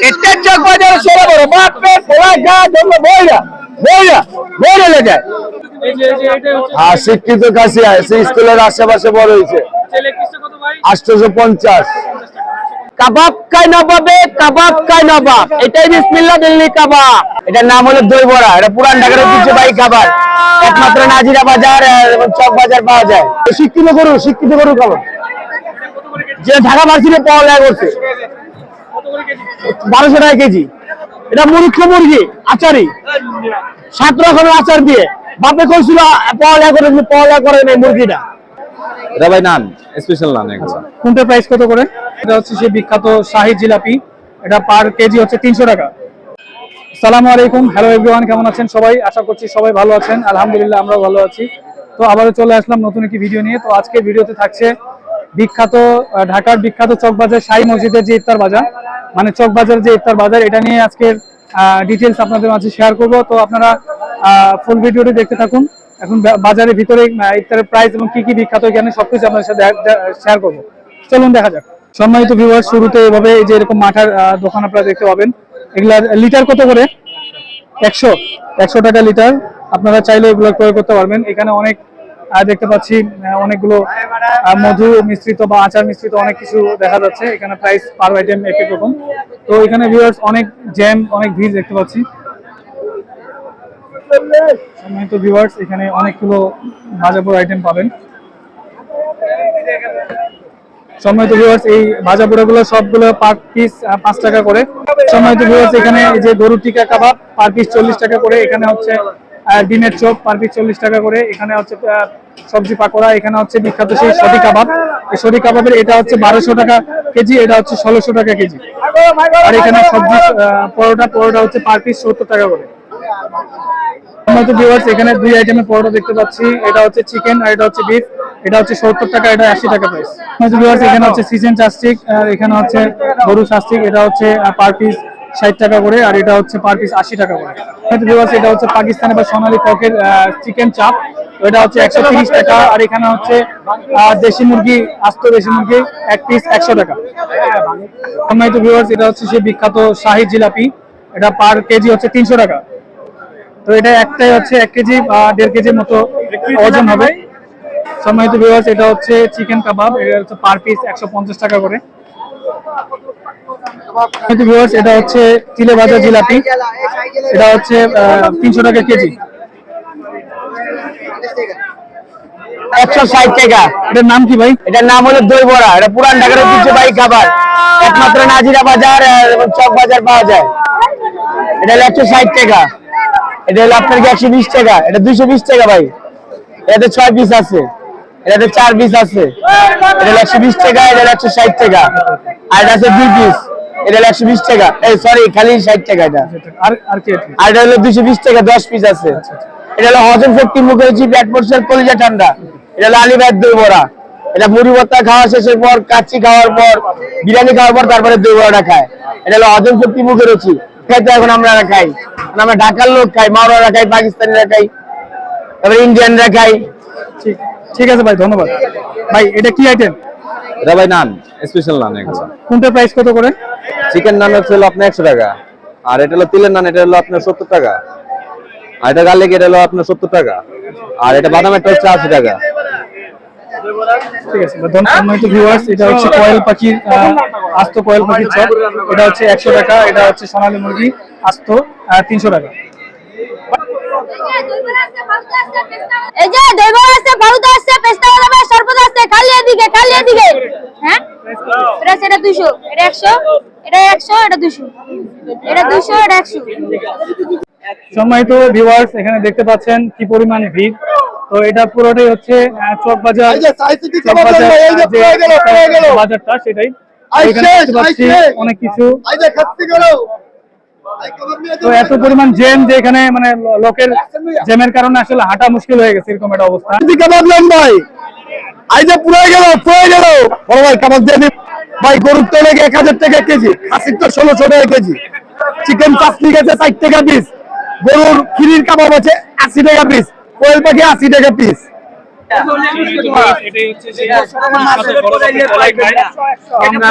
এটা চক বাজারে সেরা বড় বাপ পে খোলা গা জন্য বইরা বইরা বইরা ले যায়। হ্যাঁ শিক্ষিত কাছে আছে স্কুলের আশেপাশে বড় হইছে। ছেলে কিসে কত ভাই? 850। কাবাব কাই নবাবে কাবাব কাই নবাব এটাই বিসমিল্লাহ দিল্লি কাবাব। এটার নাম হলো দই বড়া। এটা পুরান ঢাকার ঐতিহ্যবাহী খাবার। একমাত্র নাজিরা বাজার এবং চক বাজার পাওয়া যায়। শিক্ষিত গরু খাবার যে ঢাকা ভার্সিটি পড়ালেখা করছে 1200 টাকা কেজি। এটা মুরগি আচারি 7 রকমের আচার দিয়ে বাপে কইছিল পড়ালেখা করে নাই মুরগিটা। এটা ভাই নান স্পেশাল নান এগুলো। কোনটা প্রাইস কত করে? এটা হচ্ছে সেই বিখ্যাত শাহী জিলাপি। এটা পার কেজি হচ্ছে 300 টাকা। আসসালামু আলাইকুম, হ্যালো এভরিওয়ান, কেমন আছেন সবাই? আশা করছি সবাই ভালো আছেন। আলহামদুলিল্লাহ আমরাও ভালো আছি। তো আবারও চলে আসলাম নতুন একটি ভিডিও নিয়ে। তো আজকের ভিডিওতে থাকছে বিখ্যাত ঢাকার বিখ্যাত চকবাজার শাহী মসজিদের যে ইফতার বাজার, মানে চকবাজার যে ইফতার বাজার, এটা নিয়ে আজকের ডিটেলস আপনাদের মাঝে শেয়ার করব। তো আপনারা ফুল ভিডিওটি দেখতে থাকুন। এখন বাজারের ভিতরে ইফতারের প্রাইস এবং কি কি বিখ্যাত এখানে সবকিছু আপনাদের সাথে শেয়ার করব। চলুন দেখা যাক। সম্মানিত ভিউয়ার্স, শুরুতে এভাবে এই যে এরকম মাঠার দোকান আপনারা দেখতে পাবেন। এগুলার লিটার কত করে? 100 টাকা লিটার। আপনারা চাইলে এগুলো ক্রয় করতে পারবেন। এখানে অনেক দেখতে পাচ্ছি অনেকগুলো মধু মিশ্রিত বা আচার মিশ্রিত অনেক কিছু দেখা যাচ্ছে। এখানে প্রাইস পার আইটেম এক এক রকম। তো এখানে ভিউয়ার্স অনেক জ্যাম, অনেক ভিড় দেখতে পাচ্ছি। সম্মানিত ভিউয়ার্স, এখানে অনেকগুলো ভাজাপোড়া আইটেম পাবেন। সম্মানিত ভিউয়ার্স, এই ভাজাপোড়াগুলো সবগুলো পার পিস 5 টাকা করে। সম্মানিত ভিউয়ার্স, এখানে এই যে গরুর টিকা কাবাব পার পিস 40 টাকা করে। এখানে হচ্ছে ডিমের চপ পার পিস 40 টাকা করে। এখানে হচ্ছে সবজি পাকোড়া। এখানে হচ্ছে বিখ্যাত সেই সরি কাবাব। এই সরি কাবাবের এটা হচ্ছে 1200 টাকা কেজি, এটা হচ্ছে 1600 টাকা কেজি। আর এখানে সবজি পরোটা হচ্ছে পার পিস 70 টাকা করে। সম্মানিত ভিউয়ার্স, এখানে দুই আইটেমের পরোটা দেখতে পাচ্ছি। এটা হচ্ছে চিকেন আর এটা হচ্ছে বিফ। এটা হচ্ছে 70 টাকা, এটা 80 টাকা প্রাইস। সম্মানিত ভিউয়ার্স, এখানে হচ্ছে চিকেন চাস্টিক আর এখানে হচ্ছে গরু চাস্টিক। এটা হচ্ছে পার পিস 60 টাকা করে আর এটা হচ্ছে পার পিস 80 টাকা করে। সম্মানিত ভিউয়ার্স, এটা হচ্ছে পাকিস্তানি বা সোনালী পকের চিকেন চাপ। এটা হচ্ছে 130 টাকা আর এখানে হচ্ছে দেশি মুরগি, আস্ত দেশি মুরগি এক পিস 100 টাকা। সম্মানিত ভিউয়ার্স, এটা হচ্ছে সেই বিখ্যাত শাহী জিলাপি। এটা পার কেজি হচ্ছে 300 টাকা। তো এটা একটাই হচ্ছে 1 কেজি বা 1.5 কেজির মতো ওজন হবে। সম্মানিত ভিউয়ার্স, এটা হচ্ছে চিকেন কাবাব। এটা হচ্ছে পার পিস 150 টাকা করে। সম্মানিত ভিউয়ার্স, এটা হচ্ছে তিলে ভাজা জিলাপি। এটা হচ্ছে 300 টাকা কেজি। 160 টাকা। এটার নাম কি ভাই? এটার নাম হলো দই বড়া। এটা পুরান ঢাকার ঐতিহ্যবাহী খাবার। একমাত্র নাজিরা বাজার এবং চক বাজার পাওয়া যায়। এটা হলো 160 টাকা। এটা হলো আপনার 120 টাকা। এটা 220 টাকা ভাই। এটাতে 6 পিস আছে, এটাতে 4 পিস আছে। এটা হলো 120 টাকা, এটা হলো 160 টাকা। আর এটা আছে 2 পিস, এটা হলো 120 টাকা। এই সরি, খালি 60 টাকা এটা। আর কি? আর এটা হলো 220 টাকা, 10 পিস আছে। এটা হলো হজম শক্তি, মুখে রুচি, পেট পরিষ্কার, কলিজা ঠান্ডা। এটা হলো আলিবাগ দই বড়া। এটা মুড়ি ভর্তা খাওয়া শেষের পর, কাচ্চি খাওয়ার পর, বিরিয়ানি খাওয়ার পর তারপরে দই বড়াটা খায়। এটা হলো হজম শক্তি, মুখে রুচি। খেতে এখন আমরা খাই, আমরা ঢাকার লোক খাই, মাওরারা খাই, পাকিস্তানিরা খাই, তারপরে ইন্ডিয়ানরা খাই। ঠিক আছে ভাই, ধন্যবাদ ভাই। এটা কি আইটেম? এটা ভাই নান স্পেশাল নান এগুলো। কোনটা প্রাইস কত করে? চিকেন নান হচ্ছে আপনার 100 টাকা আর এটা হলো তিলের নান, এটা হলো আপনার 70 টাকা। আর এটা গার্লিক, এটা হলো আপনার 70 টাকা। আর এটা বাদামেরটা হচ্ছে 80 টাকা। ঠিক আছে, সম্মানিত ভিউয়ার্স, এটা হচ্ছে কোয়েল পাখির আস্ত কোয়েল পাখির চপ। এটা হচ্ছে 100 টাকা। এটা হচ্ছে সোনালী মুরগি আস্ত 300 টাকা। এই যে দই বড়া আছে, ফালুদা আছে, পেস্তা বাদাম আছে, শরবত আছে, খালি এদিকে। হ্যাঁ, প্রাইস এটা 200, এটা 100, এটা 100, এটা 200, এটা 200, এটা 100। সম্মানিত ভিউয়ার্স, এখানে দেখতে পাচ্ছেন কি পরিমাণ ভিড়। তো এটা পুরোটাই হচ্ছে চক বাজার, বাজারটা সেটাই। এখানে দেখতে পাচ্ছি অনেক কিছু। তো এত পরিমাণ জ্যাম যে এখানে মানে লোকের জ্যামের কারণে আসলে হাঁটা মুশকিল হয়ে গেছে, এরকম একটা অবস্থা। ভাই আইজে পুরো গেল বড় ভাই কাবাব দিয়ে ভাই। গরুর তেলে 1000 টাকা কেজি, খাসির তো 1600 টাকা কেজি। চিকেন চাসনি গেছে 60 টাকা পিস। গরুর খিরির কাবাব আছে 80 টাকা পিস। কোয়েল পাখি 80 টাকা পিস। এটাই হচ্ছে সেই মাছের বড় জাতের কলাই খায় আমরা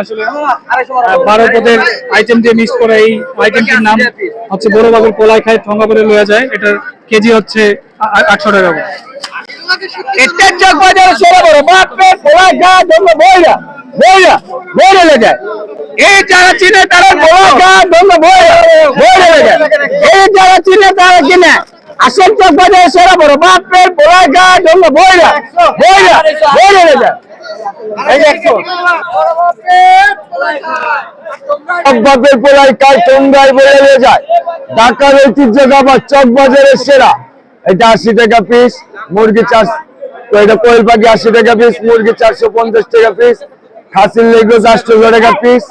আসলে 12 পদের আইটেম দিয়ে মিক্স করে এই আইটেমটির নাম হচ্ছে বড় বাবুর কলাই খায় ঠঙ্গা করে লয়া যায়। এটার কেজি হচ্ছে 800 টাকা করে। এটা চক বাজারে সেরা বড় বাপে পোলা গা দঙ্গ বইরা বইরা বইরা লেগে এই যারা চিনে তারা পোলা গা দঙ্গ বইরা বইরা লেগে এই যারা চিনে তারা কিনে আসল চক বাজারে সেরা বড় বাপে পোলা গা দঙ্গ বইরা বইরা বইরা লেগে এই 100 চক বাপের পোলাই কাই টঙ্গায় বইরা লেগে যায়। ঢাকার ঐতিহ্য খাবার চক বাজারের সেরা। এটা 80 টাকা পিস, মুরগি 400, এটা কোয়েল পাখি 80 টাকা পিস, মুরগি 450 টাকা পিস, খাসির লেগস 800 টাকা পিস।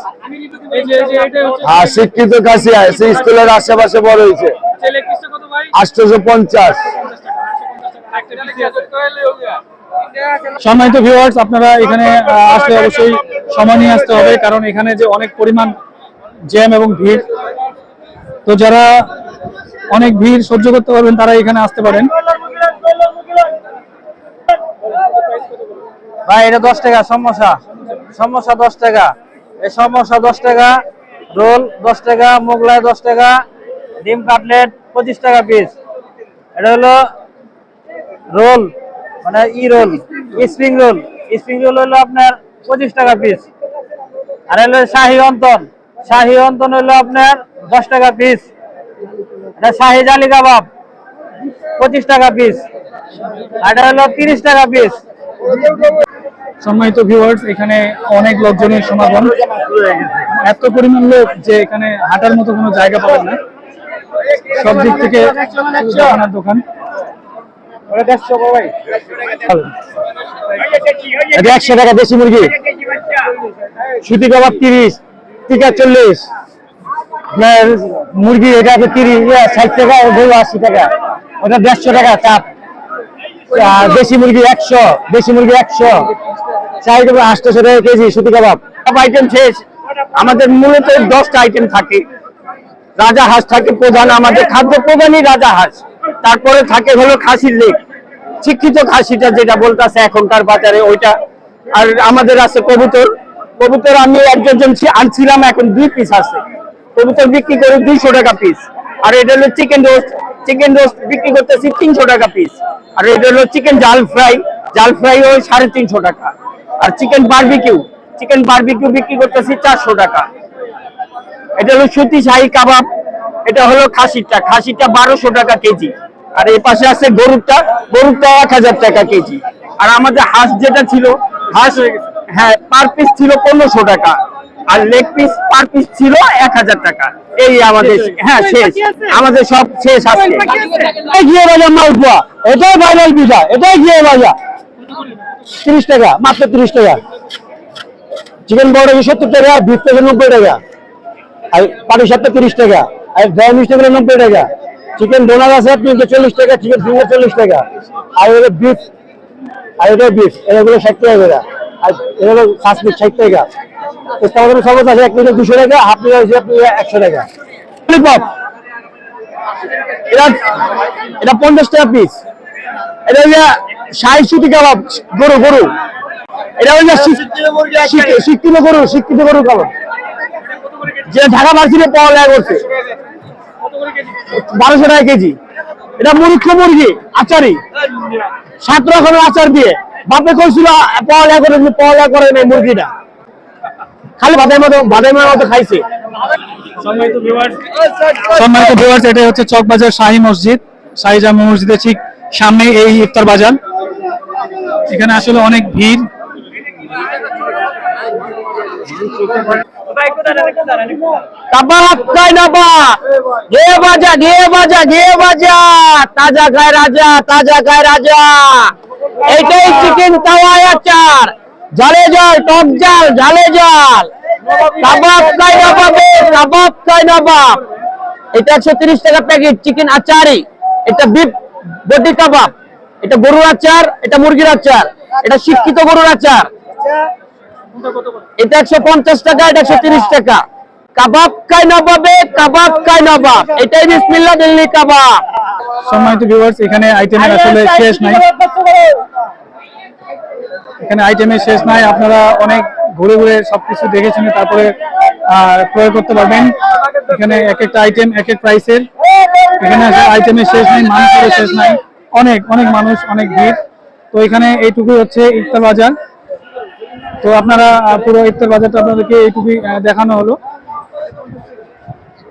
হ্যাঁ, শিক্ষিত খাসি আছে, স্কুলের আশেপাশে বড় হয়েছে 850। সম্মানিত ভিউয়ার্স, আপনারা এখানে আসলে অবশ্যই সময় নিয়ে আসতে হবে, কারণ এখানে যে অনেক পরিমাণ জ্যাম এবং ভিড়। তো যারা অনেক ভিড় সহ্য করতে পারবেন তারা এখানে আসতে পারেন। ভাই এটা 10 টাকা সমোসা, সমোসা 10 টাকা, এই সমোসা 10 টাকা, রোল 10 টাকা, মোগলাই 10 টাকা, ডিম কাটলেট 25 টাকা পিস। এটা হলো রোল, মানে roll, spring roll, spring roll হলো আপনার 25 টাকা পিস। আর হলো শাহী অন্তন, শাহী অন্তন হলো আপনার 10 টাকা পিস। এটা শাহী জালি কাবাব 25 টাকা পিস। আর এটা হলো 30 টাকা পিস। সম্মানিত ভিউয়ার্স, এখানে অনেক লোকজনের সমাগম, এত পরিমাণ লোক যে এখানে হাঁটার মতো কোনো জায়গা পাবেন না। সব দিক থেকে দোকানের দোকান। এটা 100 টাকা দেশি মুরগি, সুতি কাবাব 30, টিকা 40, মুরগি এটা 30, 60 টাকা, 80 টাকা, ওটা 150 টাকা চাপ। দেশি মুরগি 100, দেশি মুরগি 100, চাই দেবো 800 টাকা কেজি সুতি কাবাব। সব আইটেম শেষ। আমাদের মূলত 10টা আইটেম থাকে। রাজা হাঁস থাকে প্রধান, আমাদের খাদ্য প্রধানই রাজা হাঁস। তারপরে থাকে হলো খাসির লেগ, শিক্ষিত খাসিটা যেটা বলতেছে এখনকার বাজারে ওইটা। আর আমাদের আছে কবুতর, কবুতর আমি একজন আনছিলাম, এখন 2 পিস আছে। কবুতর বিক্রি করে 200 টাকা পিস। আর এটা হলো চিকেন রোস্ট, চিকেন রোস্ট বিক্রি করতেছি 300 টাকা পিস। আর এটা হলো চিকেন জাল ফ্রাই, জাল ফ্রাই ওই 350 টাকা। আর চিকেন বারবিকিউ, চিকেন বারবিকিউ বিক্রি করতেছি 400 টাকা। এটা হলো সুতি শাহী কাবাব, এটা হলো খাসিরটা, খাসিটা 1200 টাকা কেজি। আর এই পাশে আছে গরুরটা, গরুরটা 1000 টাকা কেজি। আর আমাদের হাঁস যেটা ছিল, হাঁস হ্যাঁ পার পিস ছিল 1500 টাকা। আর লেগ পিস পার পিস ছিল 1000 টাকা। এই আমাদের হ্যাঁ শেষ, আমাদের সব শেষ আছে। গিয়ে বাজার মালপোয়া, এটাই ভাইরাল পিঠা, এটাই গিয়ে বাজার 30 টাকা, মাত্র 30 টাকা। চিকেন বড় 70 টাকা, বিফ 90 টাকা, আর পাটি সাপটা 30 টাকা, আর দই মিষ্টি 90 টাকা। চিকেন ডোনার আছে 40 টাকা, চিকেন ফিঙ্গার 40 টাকা। আর এটা বিফ, আর এটা বিফ, এগুলো 60 টাকা করে। আর এটা হলো 60 টাকা। আমাদের সব আছে 1 প্লেট 200 টাকা, হাফ প্লেট হচ্ছে 100 টাকা। ললিপপ এটা 50 টাকা পিস। এটা হচ্ছে শাহী সুতি কাবাব, গরু গরু, এটা হচ্ছে শিক্ষিত গরু, শিক্ষিত গরু কাবাব, যে ঢাকা মার্কেটে পাওয়া যায় করছে 1200 টাকা কেজি। এটা মুরুক্ষ মুরগি আচারি, 7 রকমের আচার দিয়ে। বাপে কইছিল পাওয়া যায় করে, পাওয়া যায় করে না মুরগিটা, খালি ভাতের মতো খাইছে। সম্মানিত ভিউয়ার্স, এটা হচ্ছে চকবাজার শাহী মসজিদ, শাহী জামে মসজিদের ঠিক সামনে এই ইফতার বাজার। এখানে আসলে অনেক ভিড়। কাবাব খায় না বা, গিয়ে বাজা, গিয়ে বাজা, গিয়ে বাজা, তাজা খায় রাজা, তাজা খায় রাজা। এইটাই চিকেন তাওয়ায় আচার, জালে জল, টক জাল, ঝালে জাল। কাবাব খায় না বাবু, কাবাব খায় না বাপ। এটা 130 টাকা প্যাকেট চিকেন আচারি। এটা বিফ বটি কাবাব, এটা গরুর আচার, এটা মুরগির আচার, এটা শিক্ষিত গরুর আচার। এটা 150 টাকা, এটা 130 টাকা। কাবাব কাই নবাবে, কাবাব কাই নবাব, এটাই বিসমিল্লাহ দিল্লি কাবাব। সম্মানিত ভিউয়ার্স, এখানে আইটেমের আসলে শেষ নাই, এখানে আইটেমের শেষ নাই। আপনারা অনেক ঘুরে ঘুরে সবকিছু দেখে শুনে তারপরে ক্রয় করতে পারবেন। এখানে এক একটা আইটেম এক এক প্রাইসের, এখানে আইটেমের শেষ নাই, মানুষের শেষ নাই, অনেক অনেক মানুষ, অনেক ভিড়। তো এখানে এইটুকুই হচ্ছে ইফতার বাজার। তো আপনারা পুরো ইফতার বাজারটা আপনাদেরকে এইটুকুই দেখানো হলো।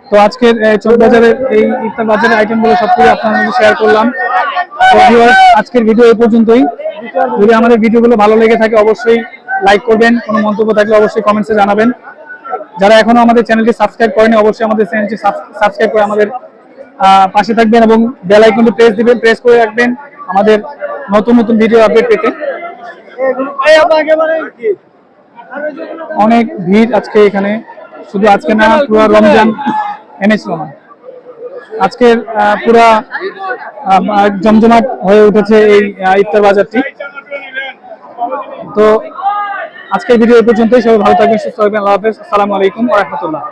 তো আজকের চক বাজারের এই ইফতার বাজারের আইটেমগুলো সবকিছু আপনাদের সাথে শেয়ার করলাম। তো ভিউয়ার্স, আজকের ভিডিও এই পর্যন্তই। যদি আমাদের ভিডিওগুলো ভালো লেগে থাকে অবশ্যই লাইক করবেন, কোনো মন্তব্য থাকলে অবশ্যই কমেন্টসে জানাবেন। যারা এখনো আমাদের চ্যানেলটি সাবস্ক্রাইব করেনি অবশ্যই আমাদের চ্যানেলটি সাবস্ক্রাইব করে আমাদের পাশে থাকবেন এবং বেল আইকনটি প্রেস করে রাখবেন আমাদের নতুন নতুন ভিডিও আপডেট পেতে। অনেক ভিড় আজকে এখানে, শুধু আজকে না, পুরো রমজান এনেছিল না, আজকের পুরা জমজমাট হয়ে উঠেছে এই ইফতার বাজারটি। তো আজকের ভিডিও এই পর্যন্তই। সবাই ভালো থাকবেন, সুস্থ থাকবেন। আল্লাহ হাফেজ। আসসালামু আলাইকুম ওয়া রাহমাতুল্লাহ।